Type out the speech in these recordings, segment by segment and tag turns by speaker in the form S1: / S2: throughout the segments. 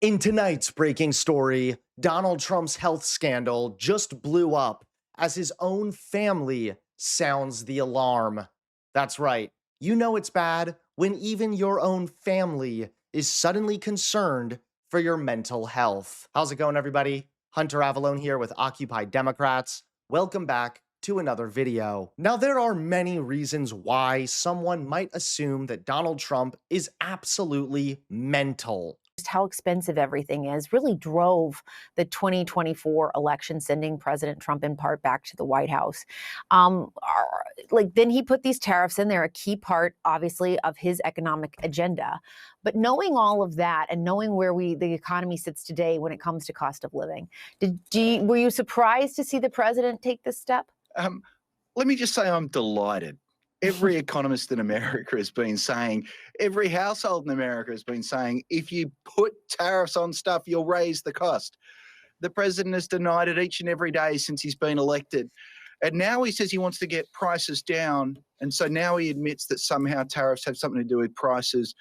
S1: In tonight's breaking story, Donald Trump's health scandal just blew up as his own family sounds the alarm. That's right, you know it's bad when even your own family is suddenly concerned for your mental health. How's it going, everybody? Hunter Avalone here with Occupy Democrats. Welcome back to another video. Now, there are many reasons why someone might assume that Donald Trump is absolutely mental.
S2: Just how expensive everything is really drove the 2024 election, sending President Trump in part back to the White House. Then he put these tariffs in. They're a key part, obviously, of his economic agenda. But knowing all of that and knowing where the economy sits today when it comes to cost of living, were you surprised to see the president take this step?
S3: Let me just say I'm delighted. Every economist in America has been saying, every household in America has been saying, if you put tariffs on stuff, you'll raise the cost. The president has denied it each and every day since he's been elected. And now he says he wants to get prices down. And so now he admits that somehow tariffs have something to do with prices.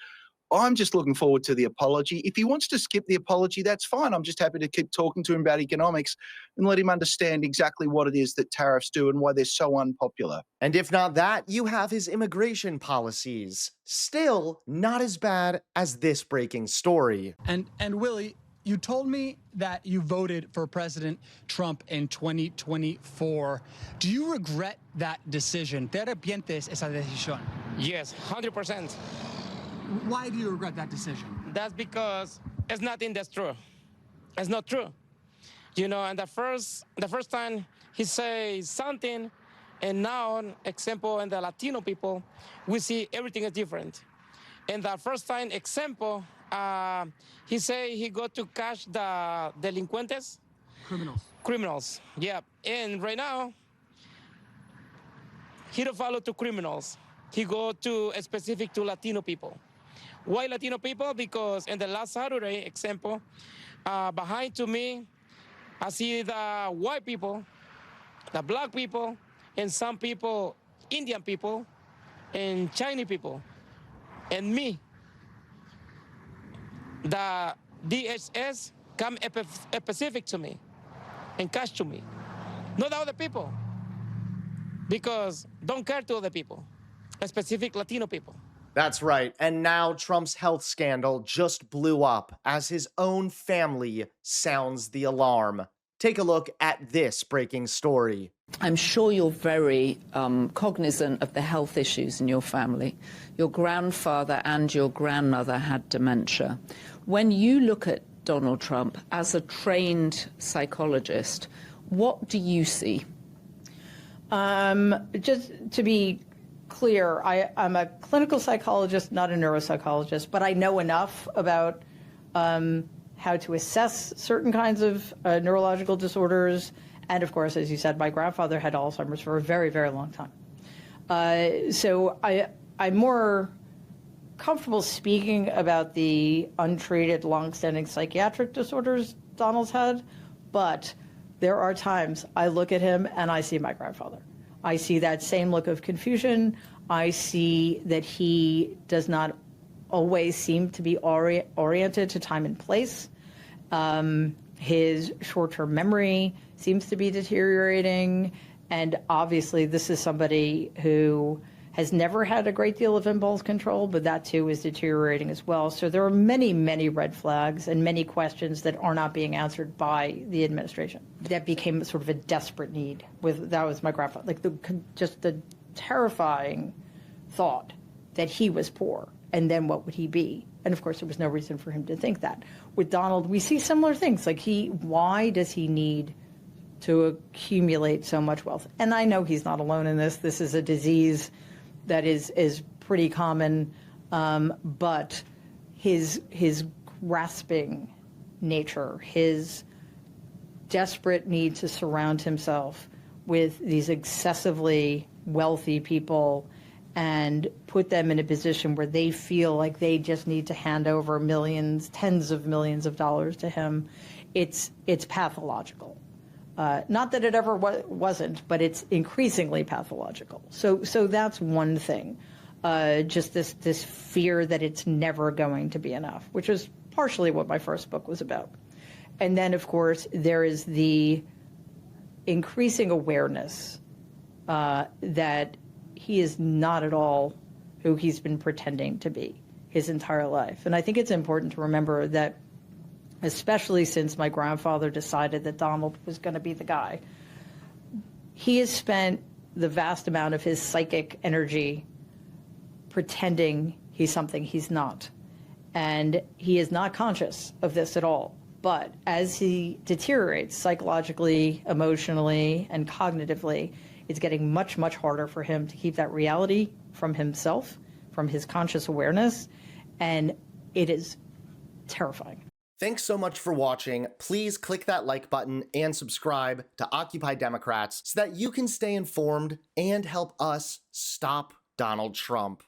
S3: I'm just looking forward to the apology. If he wants to skip the apology, that's fine. I'm just happy to keep talking to him about economics and let him understand exactly what it is that tariffs do and why they're so unpopular.
S1: And if not that, you have his immigration policies. Still not as bad as this breaking story.
S4: And Willie, you told me that you voted for President Trump in 2024. Do you regret that decision? ¿Te arrepientes esa decisión?
S5: Yes, 100%.
S4: Why do you regret that decision?
S5: That's because it's nothing that's true. It's not true. You know, and the first time he says something, and now, example, in the Latino people, we see everything is different. And the first time example, he say he go to catch the delincuentes. Criminals, yeah. And right now, he don't follow to criminals. He go to specific to Latino people. Why Latino people? Because in the last Saturday, example, behind to me, I see the white people, the black people, and some people, Indian people, and Chinese people, and me. The DHS come specific to me and catch to me, not the other people, because don't care to other people, specific Latino people.
S1: That's right, and now Trump's health scandal just blew up as his own family sounds the alarm. Take a look at this breaking story.
S6: I'm sure you're very cognizant of the health issues in your family. Your grandfather and your grandmother had dementia. When you look at Donald Trump as a trained psychologist, what do you see?
S7: Just to be clear, I'm a clinical psychologist, not a neuropsychologist, but I know enough about how to assess certain kinds of neurological disorders. And of course, as you said, my grandfather had Alzheimer's for a very, very long time. So I'm more comfortable speaking about the untreated, long-standing psychiatric disorders Donald's had, but there are times I look at him and I see my grandfather. I see that same look of confusion. I see that he does not always seem to be oriented to time and place. His short-term memory seems to be deteriorating. And obviously, this is somebody who has never had a great deal of impulse control, but that too is deteriorating as well. So there are many, many red flags and many questions that are not being answered by the administration. That became sort of a desperate need. That was my grandfather, like just the terrifying thought that he was poor, and then what would he be? And of course, there was no reason for him to think that. With Donald, we see similar things. Like why does he need to accumulate so much wealth? And I know he's not alone in this. This is a disease that is pretty common, but his grasping nature, his desperate need to surround himself with these excessively wealthy people and put them in a position where they feel like they just need to hand over millions, tens of millions of dollars to him, it's pathological. Not that it ever wasn't, but it's increasingly pathological. So that's one thing. Just this fear that it's never going to be enough, which is partially what my first book was about. And then, of course, there is the increasing awareness that he is not at all who he's been pretending to be his entire life. And I think it's important to remember that, especially since my grandfather decided that Donald was going to be the guy, he has spent the vast amount of his psychic energy pretending he's something he's not. And he is not conscious of this at all. But as he deteriorates psychologically, emotionally, and cognitively, it's getting much, much harder for him to keep that reality from himself, from his conscious awareness, and it is terrifying.
S1: Thanks so much for watching. Please click that like button and subscribe to Occupy Democrats so that you can stay informed and help us stop Donald Trump.